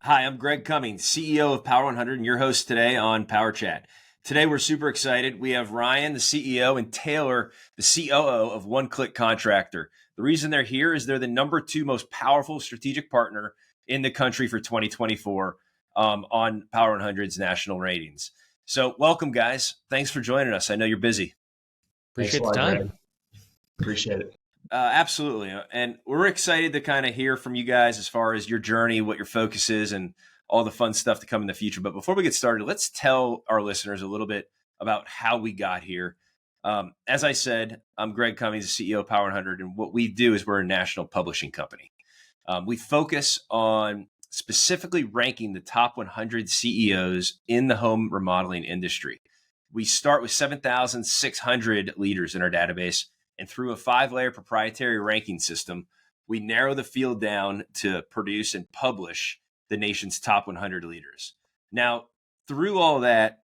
Hi, I'm Greg Cummings, CEO of Power100 and your host today on PowerChat. Today, we're super excited. We have Ryan, the CEO, and Taylor, the COO of One Click Contractor. The reason they're here is they're the number 2 most powerful strategic partner in the country for 2024 on Power100's national ratings. So welcome, guys. Thanks for joining us. I know you're busy. Appreciate the time. Greg. Appreciate it. Absolutely. And we're excited to kind of hear from you guys as far as your journey, what your focus is, and all the fun stuff to come in the future. But before we get started, let's tell our listeners a little bit about how we got here. As I said, I'm Greg Cummings, the CEO of Power100, and what we do is we're a national publishing company. We focus on specifically ranking the top 100 CEOs in the home remodeling industry. We start with 7,600 leaders in our database, and through a 5-layer proprietary ranking system, we narrow the field down to produce and publish the nation's top 100 leaders. Now, through all that,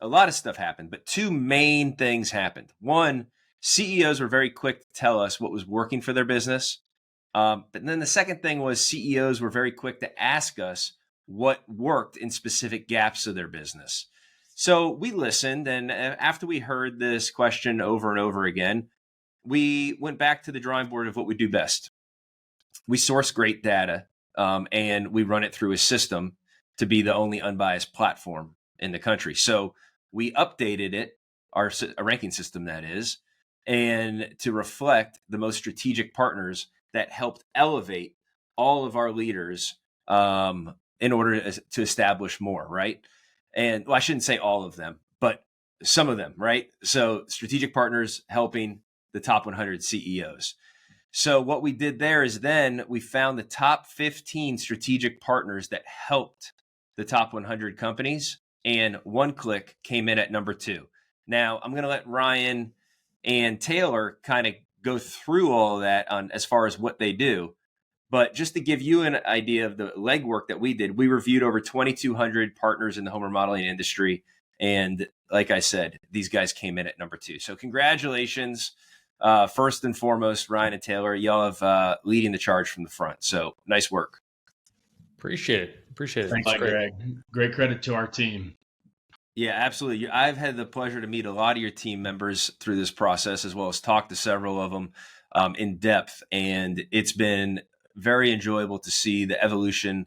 a lot of stuff happened, but 2 main things happened. One, CEOs were very quick to tell us what was working for their business. But then the second thing was CEOs were very quick to ask us what worked in specific gaps of their business. So we listened, and after we heard this question over and over again, we went back to the drawing board of what we do best. We source great data, and we run it through a system to be the only unbiased platform in the country. So we updated it, our ranking system that is, and to reflect the most strategic partners that helped elevate all of our leaders in order to establish more, right? And well, I shouldn't say all of them, but some of them, right? So strategic partners helping the top 100 CEOs. So what we did there is then we found the top 15 strategic partners that helped the top 100 companies, and One Click came in at number 2. Now, I'm going to let Ryan and Taylor kind of go through all of that on as far as what they do. But just to give you an idea of the legwork that we did, we reviewed over 2,200 partners in the home remodeling industry. And like I said, these guys came in at number 2. So congratulations. First and foremost, Ryan and Taylor, y'all have leading the charge from the front. So nice work. Appreciate it. Thanks, Greg. Great credit to our team. Yeah, absolutely. I've had the pleasure to meet a lot of your team members through this process, as well as talk to several of them in depth. And it's been very enjoyable to see the evolution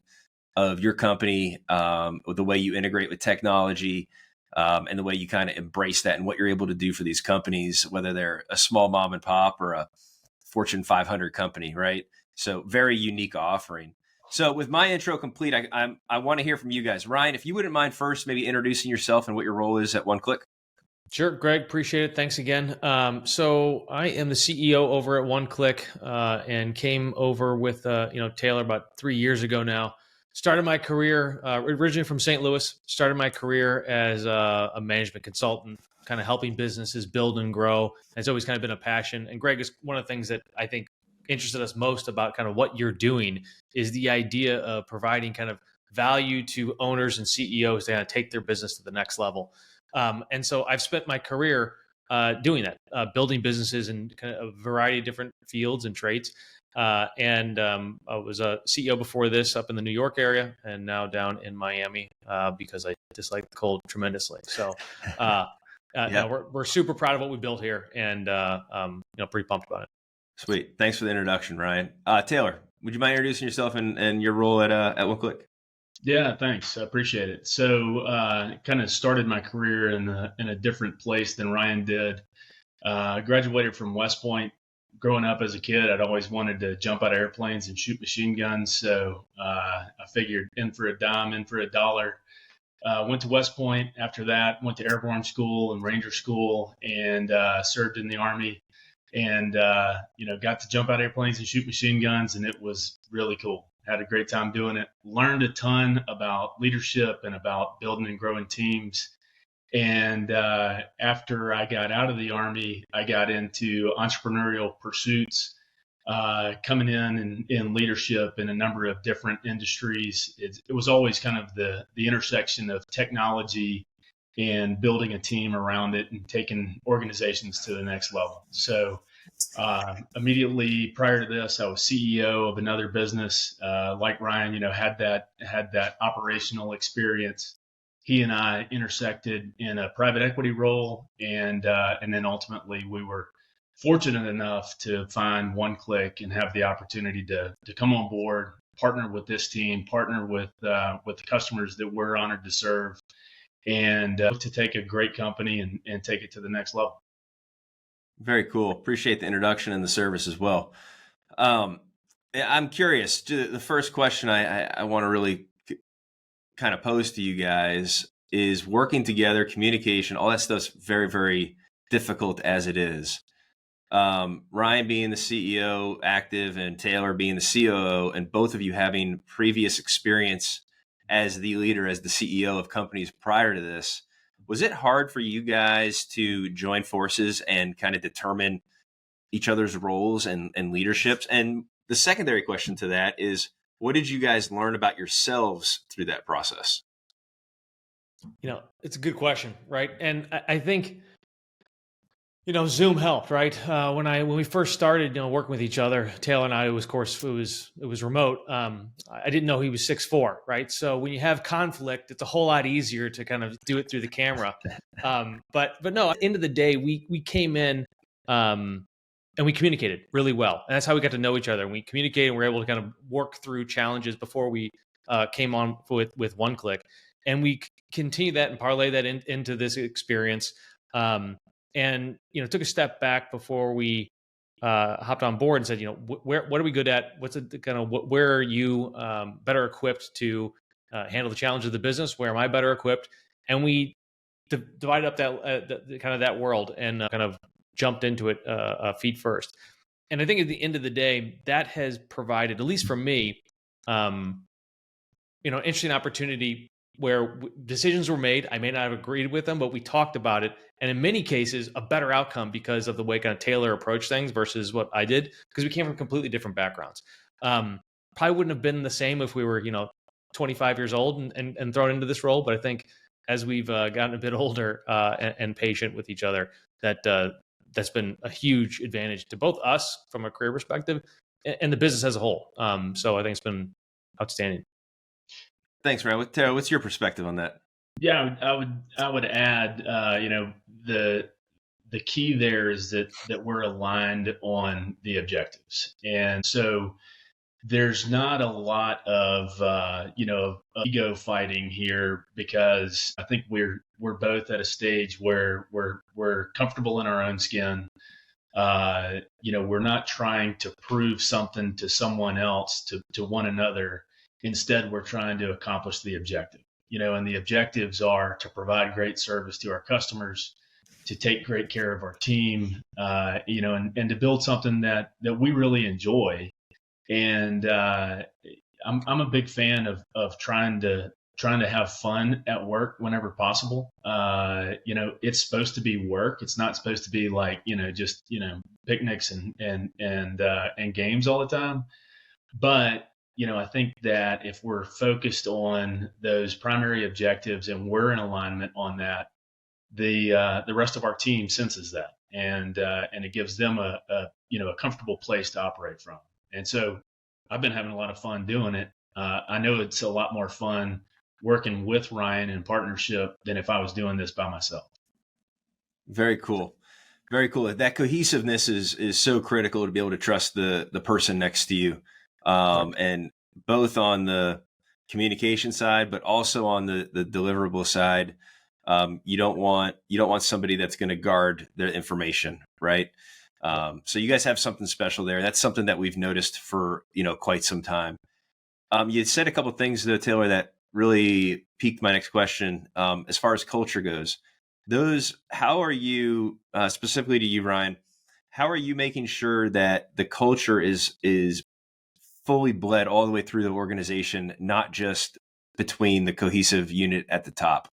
of your company, the way you integrate with technology, and the way you kind of embrace that and what you're able to do for these companies, whether they're a small mom and pop or a Fortune 500 company, right? So very unique offering. So with my intro complete, I want to hear from you guys. Ryan, if you wouldn't mind first maybe introducing yourself and what your role is at One Click. Sure, Greg, appreciate it. Thanks again. So I am the CEO over at One Click and came over with Taylor about 3 years ago now. Started my career originally from St. Louis. Started my career as a management consultant, kind of helping businesses build and grow. It's always kind of been a passion. And Greg, is one of the things that I think interested us most about kind of what you're doing is the idea of providing kind of value to owners and CEOs to kind of take their business to the next level. And so I've spent my career doing that, building businesses in kind of a variety of different fields and traits. And I was a CEO before this up in the New York area and now down in Miami because I dislike the cold tremendously. So we're super proud of what we built here and pretty pumped about it. Sweet. Thanks for the introduction, Ryan. Taylor, would you mind introducing yourself and your role at One Click? Yeah, thanks. I appreciate it. So kind of started my career in a different place than Ryan did. Graduated from West Point. Growing up as a kid, I'd always wanted to jump out of airplanes and shoot machine guns. So I figured in for a dime, in for a dollar. Went to West Point. After that, went to airborne school and Ranger school and served in the Army. And, got to jump out of airplanes and shoot machine guns. And it was really cool. Had a great time doing it. Learned a ton about leadership and about building and growing teams. And after I got out of the Army, I got into entrepreneurial pursuits, coming in leadership in a number of different industries. It was always kind of the intersection of technology and building a team around it and taking organizations to the next level. So Immediately prior to this, I was CEO of another business. Like Ryan, had that operational experience. He and I intersected in a private equity role, and then ultimately we were fortunate enough to find One Click and have the opportunity to come on board, partner with this team, partner with the customers that we're honored to serve, and to take a great company and take it to the next level. Very cool. Appreciate the introduction and the service as well. I'm curious. The first question I want to really kind of pose to you guys is working together, communication, all that stuff's very, very difficult as it is. Ryan being the CEO active and Taylor being the COO, and both of you having previous experience as the leader, as the CEO of companies prior to this, was it hard for you guys to join forces and kind of determine each other's roles and leaderships? And the secondary question to that is, what did you guys learn about yourselves through that process? It's a good question, right? And I think, Zoom helped, right? When we first started, working with each other, Taylor and I, of course, it was remote. I didn't know he was 6'4", right? So when you have conflict, it's a whole lot easier to kind of do it through the camera. But no, at the end of the day, we came in and we communicated really well, and that's how we got to know each other. And we communicated, and we were able to kind of work through challenges before we came on with One Click, and we continue that and parlay that into this experience. And took a step back before we hopped on board and said, what are we good at? What's it kind of where are you better equipped to handle the challenge of the business? Where am I better equipped? And we divided up that kind of that world and kind of jumped into it feet first. And I think at the end of the day, that has provided, at least for me, interesting opportunity where decisions were made. I may not have agreed with them, but we talked about it. And in many cases, a better outcome because of the way kind of Taylor approached things versus what I did, because we came from completely different backgrounds. Probably wouldn't have been the same if we were, 25 years old and thrown into this role. But I think as we've gotten a bit older and patient with each other, that's been a huge advantage to both us from a career perspective and the business as a whole. So I think it's been outstanding. Thanks, Ryan. Taylor, what's your perspective on that? Yeah, I would add, the key there is that we're aligned on the objectives, and so there's not a lot of ego fighting here, because I think we're both at a stage where we're comfortable in our own skin. We're not trying to prove something to someone else, to one another. Instead, we're trying to accomplish the objective, and the objectives are to provide great service to our customers, to take great care of our team, and to build something that we really enjoy. And I'm a big fan of trying to have fun at work whenever possible. It's supposed to be work. It's not supposed to be like, just, picnics and games all the time. But I think that if we're focused on those primary objectives and we're in alignment on that, the rest of our team senses that, and it gives them a comfortable place to operate from. And so I've been having a lot of fun doing it. I know it's a lot more fun working with Ryan in partnership than if I was doing this by myself. Very cool. Very cool. That cohesiveness is so critical, to be able to trust the person next to you. And both on the communication side, but also on the deliverable side. You don't want somebody that's going to guard their information, right? So you guys have something special there. That's something that we've noticed for quite some time. You said a couple of things though, Taylor, that really piqued my next question. As far as culture goes, how are you, specifically to you, Ryan, how are you making sure that the culture is fully bled all the way through the organization, not just between the cohesive unit at the top?